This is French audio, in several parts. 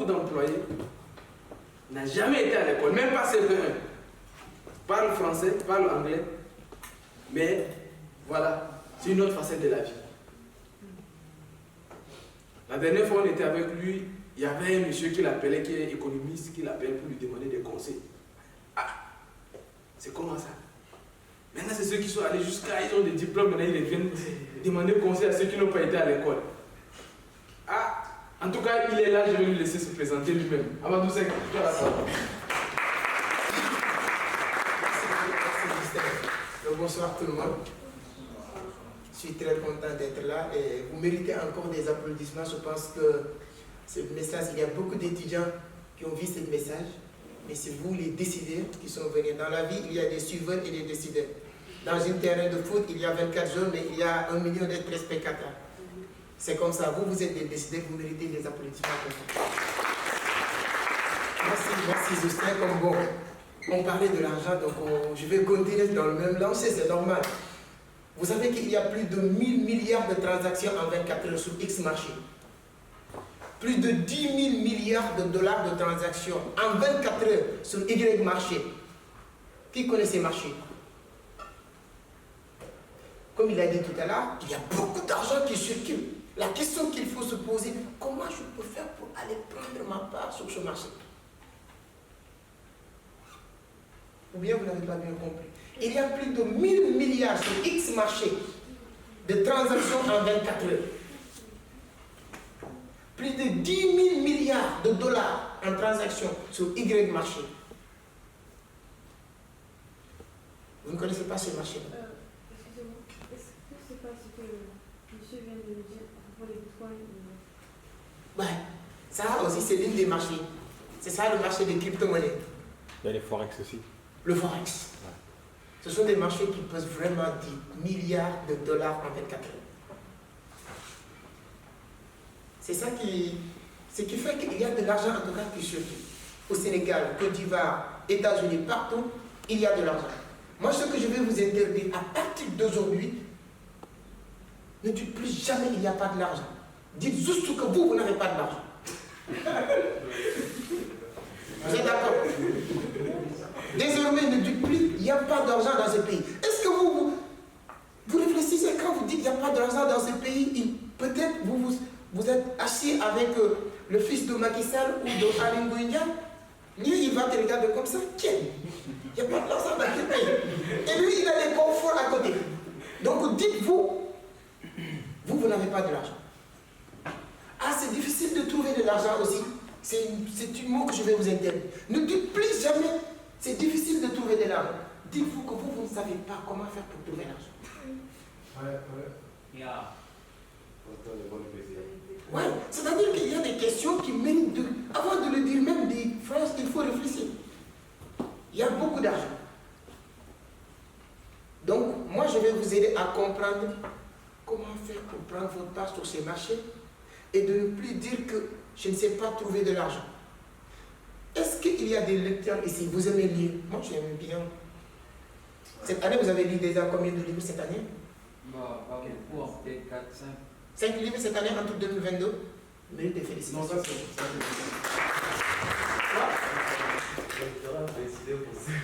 d'employés n'a jamais été à l'école, même pas CP1. Parle français, parle anglais, mais voilà, c'est une autre facette de la vie. La dernière fois on était avec lui, il y avait un monsieur qui l'appelait, qui est économiste, qui l'appelle pour lui demander des conseils. Ah, c'est comment ça? Maintenant c'est ceux qui sont allés jusqu'à, ils ont des diplômes, maintenant ils viennent demander conseil à ceux qui n'ont pas été à l'école. Ah, en tout cas il est là, je vais lui laisser se présenter lui-même. Amadou Seck, tu as la parole. Bonsoir tout le monde. Je suis très content d'être là et vous méritez encore des applaudissements. Je pense que ce message, il y a beaucoup d'étudiants qui ont vu ce message, mais c'est vous les décideurs qui sont venus. Dans la vie, il y a des suiveurs et des décideurs. Dans un terrain de foot, il y a 24 jeunes, mais il y a 1 million de téléspectateurs. C'est comme ça, vous êtes des décideurs, vous méritez des applaudissements. Merci Justin, comme bon. On parlait de l'argent, donc je vais continuer dans le même lancer, c'est normal. Vous savez qu'il y a plus de 1000 milliards de transactions en 24 heures sur X marché. Plus de 10 000 milliards de dollars de transactions en 24 heures sur Y marché. Qui connaît ces marchés? Comme il a dit tout à l'heure, il y a beaucoup d'argent qui circule. La question qu'il faut se poser, comment je peux faire pour aller prendre ma part sur ce marché? Ou bien vous n'avez pas bien compris. Il y a plus de 1000 milliards sur X marché de transactions en 24 heures. Plus de 10 000 milliards de dollars en transactions sur Y marché. Vous ne connaissez pas ce marché-là? Excusez-moi, est-ce que c'est pas ce que monsieur vient de nous dire pour les bitcoins? Ça aussi, c'est l'une des marchés. C'est ça le marché des crypto-monnaies. Il y a les forex aussi. Le forex. Ouais. Ce sont des marchés qui pesent vraiment des milliards de dollars en 24 heures. C'est ça qui fait qu'il y a de l'argent en tout cas qui circule. Au Sénégal, Côte d'Ivoire, États-Unis, partout, il y a de l'argent. Moi, ce que je vais vous interdire à partir d'aujourd'hui, ne dites plus jamais il n'y a pas de l'argent. Dites juste que vous n'avez pas de l'argent. Vous êtes d'accord? Désormais, ne dites plus il n'y a pas d'argent dans ce pays. Est-ce que vous réfléchissez quand vous dites qu'il n'y a pas d'argent dans ce pays? Peut-être vous êtes assis avec le fils de Macky Sall ou de Aline Gouindia. Lui, il va te regarder comme ça. Tiens, il n'y a pas d'argent dans ce pays. Et lui, il a des conforts à côté. Donc, dites-vous, vous n'avez pas de l'argent. Ah, c'est difficile de trouver de l'argent aussi. C'est un mot que je vais vous interdire. Ne dites plus jamais, c'est difficile de trouver de l'argent. Dites-vous que vous ne savez pas comment faire pour trouver l'argent. Ouais, c'est-à-dire qu'il y a des questions qui méritent de... Avant de le dire même des phrases, il faut réfléchir. Il y a beaucoup d'argent. Donc, moi, je vais vous aider à comprendre comment faire pour prendre votre part sur ces marchés et de ne plus dire que je ne sais pas trouver de l'argent. Est-ce qu'il y a des lecteurs ici? Vous aimez lire? Moi, j'aime bien. Cette année, vous avez lu déjà combien de livres cette année? Pas beaucoup, peut-être 4, 5. 5 livres cette année entre 2022? Mérite des félicitations. Non, ça c'est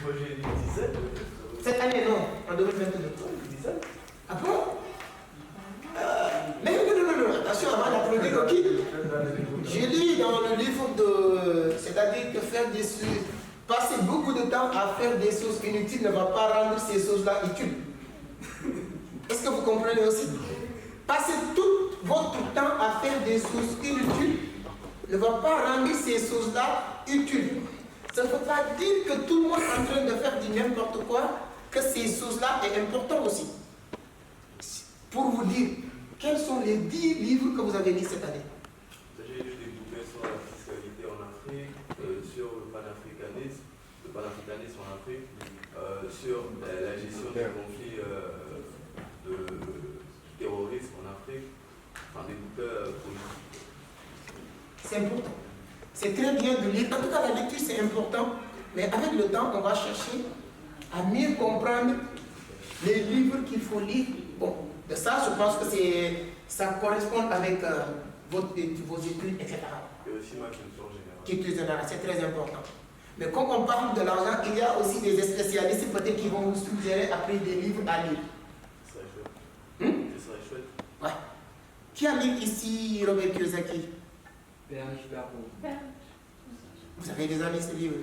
moi j'ai lu 17. Cette année, non. En 2022. 17. Ah bon? Mais non, attention, avant d'applaudir, ok? J'ai lu dans le livre de... C'est-à-dire que faire des choses... Passer beaucoup de temps à faire des choses inutiles ne va pas rendre ces choses-là utiles. Est-ce que vous comprenez aussi? Passer tout votre temps à faire des choses inutiles ne va pas rendre ces choses-là utiles. Ça ne veut pas dire que tout le monde est en train de faire du n'importe quoi, que ces choses-là est important aussi. Pour vous dire, quels sont les 10 livres que vous avez lus cette année? J'ai lu des bouquins sur la fiscalité en Afrique, sur le panafricanisme en Afrique, sur la gestion des conflits de terrorisme en Afrique, enfin des bouquins politiques. C'est important. C'est très bien de lire. En tout cas, la lecture, c'est important. Mais avec le temps, on va chercher à mieux comprendre les livres qu'il faut lire. Bon, de ça, je pense que ça correspond avec vos études, etc. Et aussi ma culture générale. Culture générale, c'est très important. Mais quand on parle de l'argent, il y a aussi des spécialistes peut-être qui vont vous suggérer après des livres à lire. Ce serait chouette. Ce serait chouette. Ouais. Qui a lu ici Robert Kiyosaki? P.H. Barbeau. Vous avez déjà lu ce livre?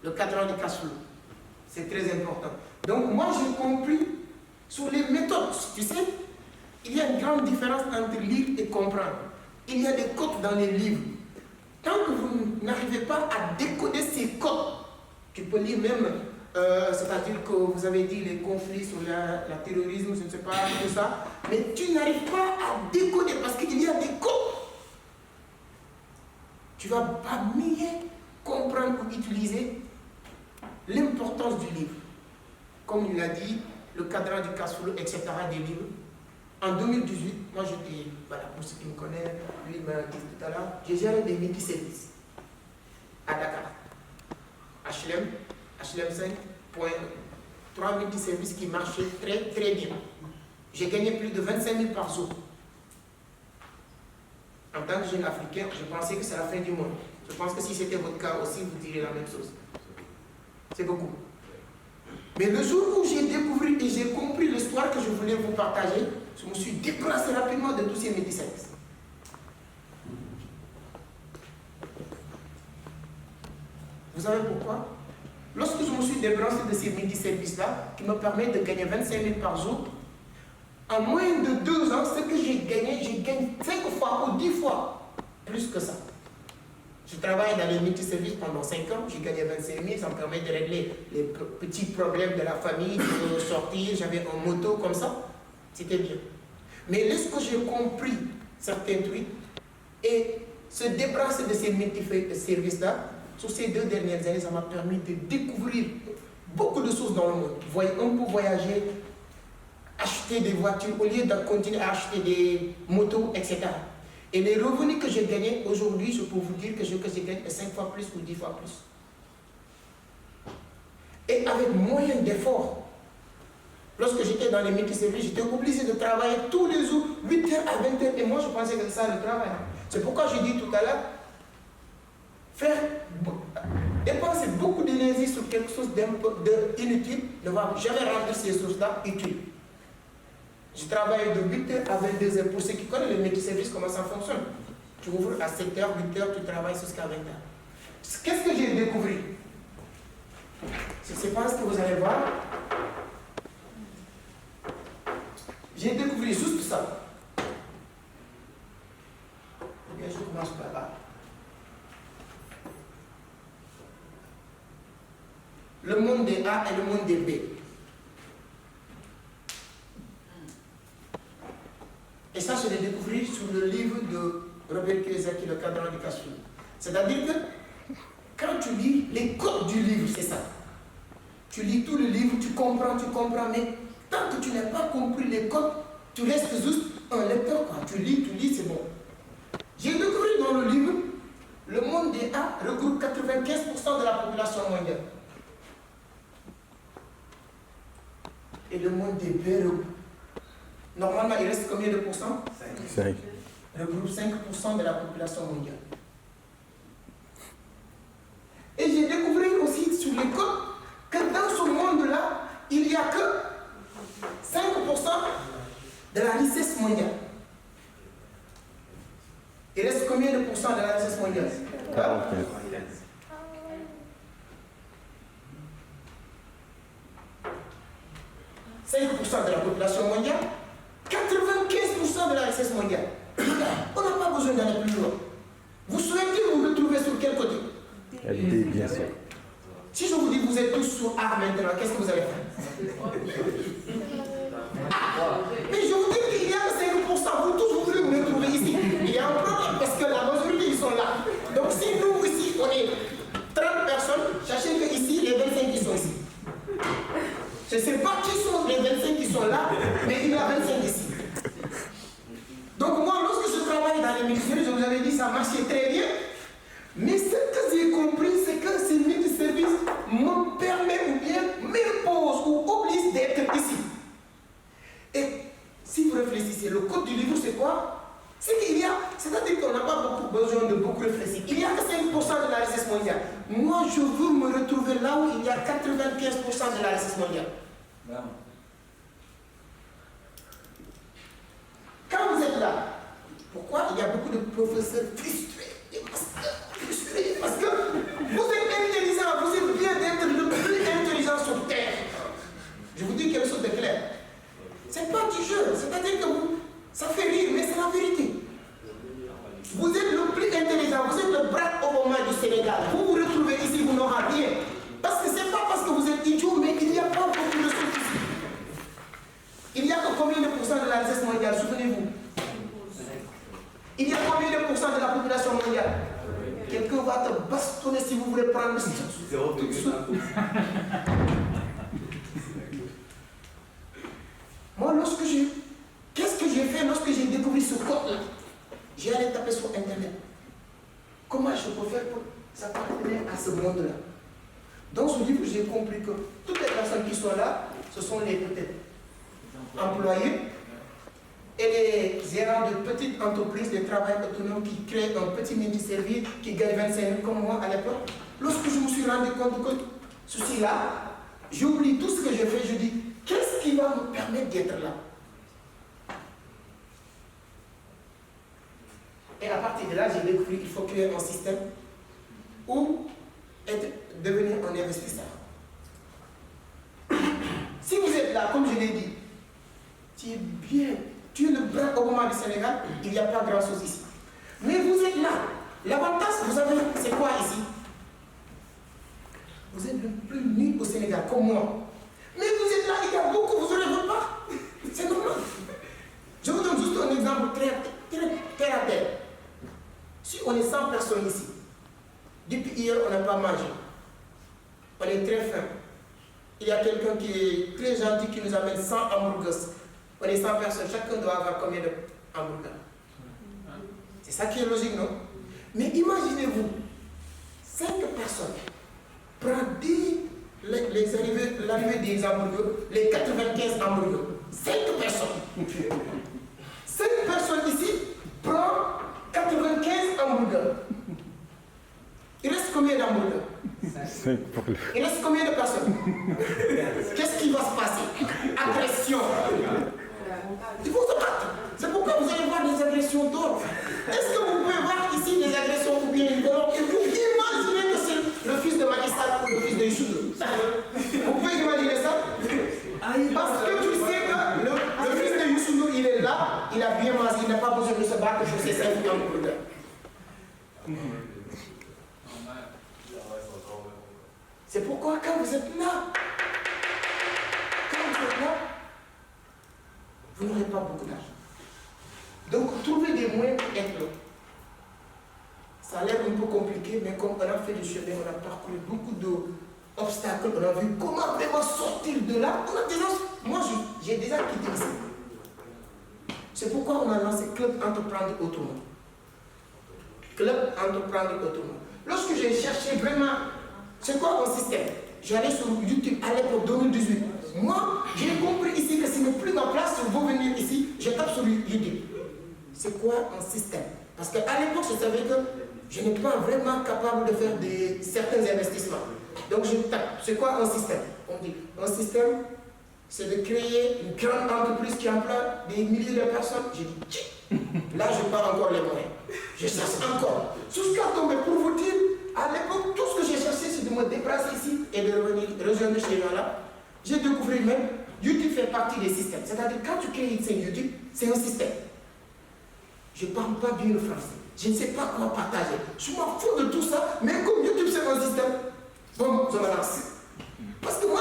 Le cadran du cash flow. C'est très important. Donc moi j'ai compris sur les méthodes. Tu sais, il y a une grande différence entre lire et comprendre. Il y a des codes dans les livres. Tant que vous n'arrivez pas à décoder ces codes, tu peux lire même, c'est-à-dire que vous avez dit les conflits sur la terrorisme, je ne sais pas, tout ça, mais tu n'arrives pas à décoder parce qu'il y a des codes. Tu ne vas pas mieux comprendre ou utiliser l'importance du livre. Comme il l'a dit, le cadran du cash flow, etc. des livres. En 2018, moi j'étais, voilà, pour ceux qui me connaissent, lui m'a dit tout à l'heure, j'ai géré des multiservices à Dakar. HLM 5, 3 multiservices qui marchaient très très bien. J'ai gagné plus de 25 000 par jour. En tant que jeune africain, je pensais que c'est la fin du monde. Je pense que si c'était votre cas aussi, vous direz la même chose. C'est beaucoup. Mais le jour où j'ai découvert et j'ai compris l'histoire que je voulais vous partager, je me suis déplacé rapidement de tous ces multiservices. Vous savez pourquoi? Lorsque je me suis débranché de ces multiservices-là, qui me permettent de gagner 25 000 par jour, en moins de 2 ans, ce que j'ai gagné 5 fois ou 10 fois plus que ça. Je travaille dans les multiservices pendant 5 ans, j'ai gagné 25 000, ça me permet de régler les petits problèmes de la famille, de sortir, j'avais une moto comme ça, c'était bien. Mais lorsque j'ai compris certains trucs et se débarrasser de ces multiservices-là, sur ces 2 dernières années, ça m'a permis de découvrir beaucoup de choses dans le monde. On peut voyager, acheter des voitures au lieu de continuer à acheter des motos, etc. Et les revenus que j'ai gagnés aujourd'hui, je peux vous dire que j'ai gagné 5 fois plus ou 10 fois plus. Et avec moyen d'effort, lorsque j'étais dans les multiservices, j'étais obligé de travailler tous les jours, 8h à 20h, et moi je pensais que c'est ça le travail. C'est pourquoi j'ai dit tout à l'heure, dépenser beaucoup d'énergie sur quelque chose d'inutile ne va jamais rendre ces choses-là utiles. Je travaille de 8h à 22h. Pour ceux qui connaissent le multiservice, comment ça fonctionne? Tu ouvres à 7h, 8h, tu travailles jusqu'à 20h. Qu'est-ce que j'ai découvert? Je ne sais pas ce que vous allez voir. J'ai découvert juste ça. Eh bien, je commence par là. Le monde des A et le monde des B. Et ça, je l'ai découvert sur le livre de Robert Kiyosaki, Le cadran du cash flow. C'est-à-dire que quand tu lis les codes du livre, c'est ça. Tu lis tout le livre, tu comprends, mais tant que tu n'as pas compris les codes, tu restes juste un lecteur. Quand tu lis, c'est bon. J'ai découvert dans le livre, le monde des A regroupe 95% de la population mondiale. Et le monde des B regroupe. Normalement, il reste combien de pourcents? 5. Regroupe 5% de la population mondiale. Et j'ai découvert aussi sur les codes que dans ce monde-là, il n'y a que 5% de la richesse mondiale. Il reste combien de pourcents de la richesse mondiale? 45. 5% de la population mondiale, 95% de la richesse mondiale. On n'a pas besoin d'aller plus loin. Vous souhaitez vous retrouver sur quel côté? LD, bien sûr. Si je vous dis que vous êtes tous sur A maintenant, qu'est-ce que vous allez faire? Mais je vous dis qu'il y a 5%, vous tous vous voulez vous retrouver ici. Il y a un problème parce que la majorité ils sont là. Donc si nous ici on est 30 personnes, sachez que ici les 25 qui sont ici. Je ne sais pas qui sont les 25 qui sont là, mais il y a 25 ici. Donc moi, lorsque je travaille dans les multiservices, je vous avais dit ça marchait très bien. Mais ce que j'ai compris, c'est que ces multiservices me permettent ou bien m'imposent ou obligent d'être ici. Et si vous réfléchissez, le code du livre, c'est quoi? C'est qu'il y de beaucoup réfléchir. Il n'y a que 5% de la richesse mondiale. Moi, je veux me retrouver là où il y a 95% de la richesse mondiale. Quand vous êtes là, pourquoi il y a beaucoup de professeurs frustrés, des masters frustrés? Parce que vous êtes intelligent, vous êtes bien d'être le plus intelligent sur Terre. Je vous dis quelque chose de clair. C'est pas du jeu, c'est-à-dire que vous, ça fait rire, mais c'est la vérité. Vous êtes le plus intelligent, vous êtes le Barack Obama du Sénégal. Vous vous retrouvez ici, vous n'aurez rien. Parce que c'est pas parce que vous êtes idiot, mais il n'y a pas beaucoup de choses ici. Il y a que combien de pourcents de la richesse mondiale, souvenez-vous? Il y a combien de pourcents de la population mondiale? Quelqu'un va te bastonner si vous voulez prendre ça. 0,1%. Moi, qu'est-ce que j'ai fait lorsque j'ai découvert ce code-là? J'ai allé taper sur Internet. Comment je peux faire pour s'appartenir à ce monde-là? Dans ce livre, j'ai compris que toutes les personnes qui sont là, ce sont les peut-être employés et les gérants de petites entreprises, des travailleurs autonomes qui créent un petit mini-service qui gagne 25 000 comme moi à l'époque. Lorsque je me suis rendu compte que ceci-là, j'oublie tout ce que j'ai fait, je dis, qu'est-ce qui va me permettre d'être là? Et à partir de là, j'ai découvert qu'il faut créer un système où devenir un investisseur. Si vous êtes là, comme je l'ai dit, tu es bien, tu es le Barack Obama du Sénégal, il n'y a pas grand-chose ici. Mais vous êtes là. L'avantage, vous savez, c'est quoi ici? Vous êtes le plus nul au Sénégal, comme moi. Mais vous êtes là, il y a beaucoup, vous n'aurez pas. C'est normal. Je vous donne juste un exemple terre à terre. Si on est 100 personnes ici, depuis hier, on n'a pas mangé. On est très faim. Il y a quelqu'un qui est très gentil qui nous amène 100 hamburgers. On est 100 personnes, chacun doit avoir combien de hamburgers? C'est ça qui est logique, non? Mais imaginez-vous, 5 personnes prennent l'arrivée des hamburgers, les 95 hamburgers. 5 personnes. 5 personnes ici prennent 95 hamburgers. Il reste combien d'hamburgers? 5 pour le... Il reste combien de personnes? Qu'est-ce qui va se passer? Agression. Il faut se battre. C'est pourquoi vous allez voir des agressions d'autres. Est-ce que vous pouvez voir ici des agressions ou bien une violence? Et vous imaginez que c'est le fils de Macky Sall ou le fils de Youssou. Vous pouvez imaginer ça? Parce que tu sais que le fils de Youssou, il est là, il a bien mangé, il n'a pas besoin de se battre pour ses 5 hamburgers. C'est pourquoi quand vous êtes là, vous n'aurez pas beaucoup d'argent. Donc, trouver des moyens pour être là. Ça a l'air un peu compliqué, mais comme on a fait du chemin, on a parcouru beaucoup d'obstacles, on a vu comment vraiment sortir de là. Moi, j'ai déjà quitté ici. C'est pourquoi on a lancé Club Entreprendre Autrement. Club Entreprendre Autrement. Lorsque j'ai cherché vraiment, c'est quoi un système? J'allais sur YouTube à l'époque 2018. Moi, j'ai compris ici que ce n'est plus ma place, si vous venir ici, je tape sur YouTube. C'est quoi un système? Parce qu'à l'époque, je savais que je n'étais pas vraiment capable de faire certains investissements. Donc je tape, c'est quoi un système? On dit, un système, c'est de créer une grande entreprise qui emploie des milliers de personnes. J'ai dit, là je pars encore les moyens. Je cherche encore. Jusqu'à tomber, pour vous dire, à l'époque, tout ce que j'ai cherché, c'est de me déplacer ici et de rejoindre chez là. J'ai découvert même, YouTube fait partie des systèmes. C'est-à-dire, quand tu crées une chaîne YouTube, c'est un système. Je ne parle pas bien le français. Je ne sais pas quoi partager. Je m'en fous de tout ça, mais comme YouTube c'est un système, bon, je me lance. Parce que moi,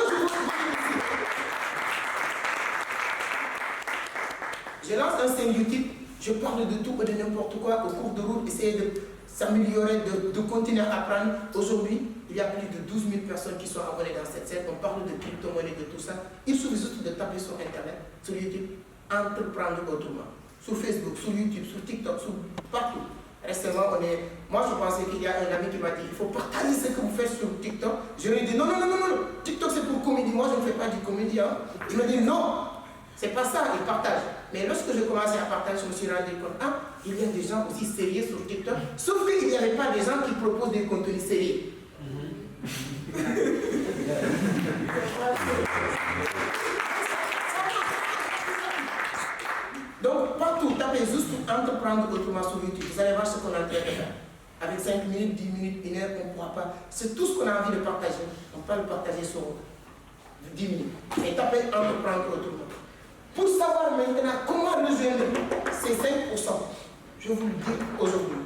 je lance un chaîne YouTube, je parle de tout et de n'importe quoi au cours de route, essayer de s'améliorer, de continuer à apprendre. Aujourd'hui, il y a plus de 12 000 personnes qui sont abonnées dans cette chaîne. On parle de crypto-monnaie, de tout ça. Il suffit juste de taper sur Internet, sur YouTube, Entreprendre Autrement. Sur Facebook, sur YouTube, sur TikTok, sur partout. Récemment, moi je pensais qu'il y a un ami qui m'a dit il faut partager ce que vous faites sur TikTok. Je lui ai dit non, TikTok c'est pour comédie. Moi je ne fais pas du comédie. Hein. Il m'a dit non, c'est pas ça, il partage. Mais lorsque j'ai commencé à partager, je me suis rendu compte, il y a des gens aussi sérieux sur TikTok, sauf qu'il n'y avait pas des gens qui proposent des contenus sérieux. Donc, partout, tapez juste entreprendre autrement sur YouTube. Vous allez voir ce qu'on est en train de faire. Avec 5 minutes, 10 minutes, 1 heure, on ne pourra pas. C'est tout ce qu'on a envie de partager. On peut le partager sur 10 minutes. Et tapez entreprendre autrement. Pour savoir maintenant comment rejoindre ces 5%, je vous le dis aujourd'hui.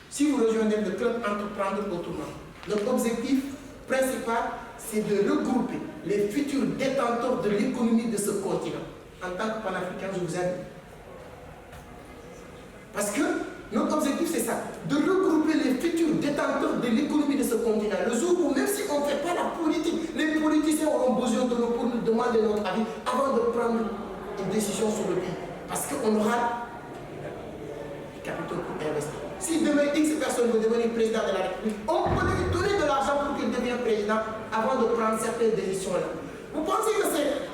Si vous rejoignez le club Entreprendre Autrement, notre objectif principal, c'est de regrouper les futurs détenteurs de l'économie de ce continent. En tant que panafricain, je vous aide. Parce que notre objectif, c'est ça, de regrouper les futurs détenteurs de l'économie de ce continent. Le jour où, même si on ne fait pas la politique, les politiciens auront besoin de nous pour nous demander notre avis avant de prendre une décision sur le pays. Parce qu'on aura les capitaux pour investir. Si demain X personne veut devenir président de la République, on peut lui donner de l'argent pour qu'il devienne président avant de prendre certaines décisions-là. Vous pensez que c'est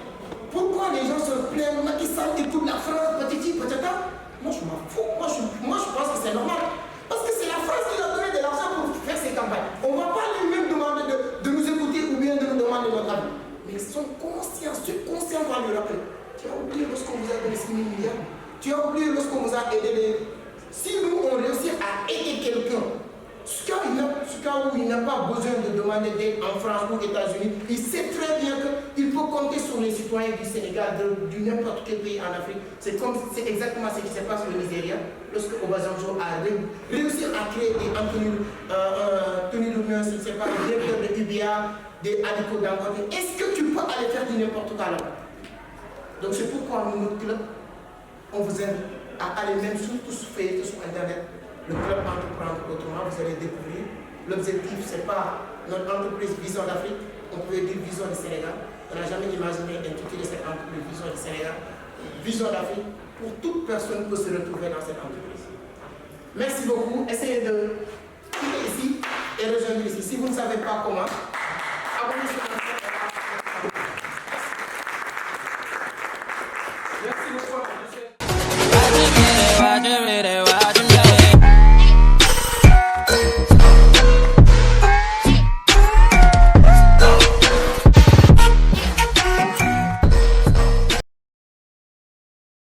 pourquoi les gens se plaignent, Macky Sall écoute la France, patati patata? Moi je m'en fous, moi je pense que c'est normal. Parce que c'est la France qui a donné de l'argent pour faire ces campagnes. On ne va pas lui-même demander de nous écouter ou bien de nous demander notre avis. Mais ils sont conscients, subconscients va lui rappeler. Tu as oublié lorsqu'on vous a donné 6 000 milliards. Tu as oublié lorsqu'on vous a aidé. Si nous on réussit à aider quelqu'un, ce cas où il n'a pas besoin de demander d'aide en France ou aux États-Unis, il sait très bien qu'il peut compter sur les citoyens du Sénégal, de n'importe quel pays en Afrique. C'est exactement ce qui se passe au Nigeria, lorsque Obasanjo a réussi à créer des Tony Lumière, je ne sais pas, des directeurs de UBA, des Aliko Dangote. Est-ce que tu peux aller faire du n'importe quoi là-bas? Donc c'est pourquoi nous, notre club, on vous invite à aller même surtout sur Internet, le club Entreprendre Autrement, vous allez découvrir. L'objectif, ce n'est pas notre entreprise Vision d'Afrique, on pouvait dire Vision du Sénégal. On n'a jamais imaginé intituler cette entreprise Vision du Sénégal. Vision d'Afrique, pour toute personne peut se retrouver dans cette entreprise. Merci beaucoup. Essayez de quitter ici et rejoindre ici. Si vous ne savez pas comment,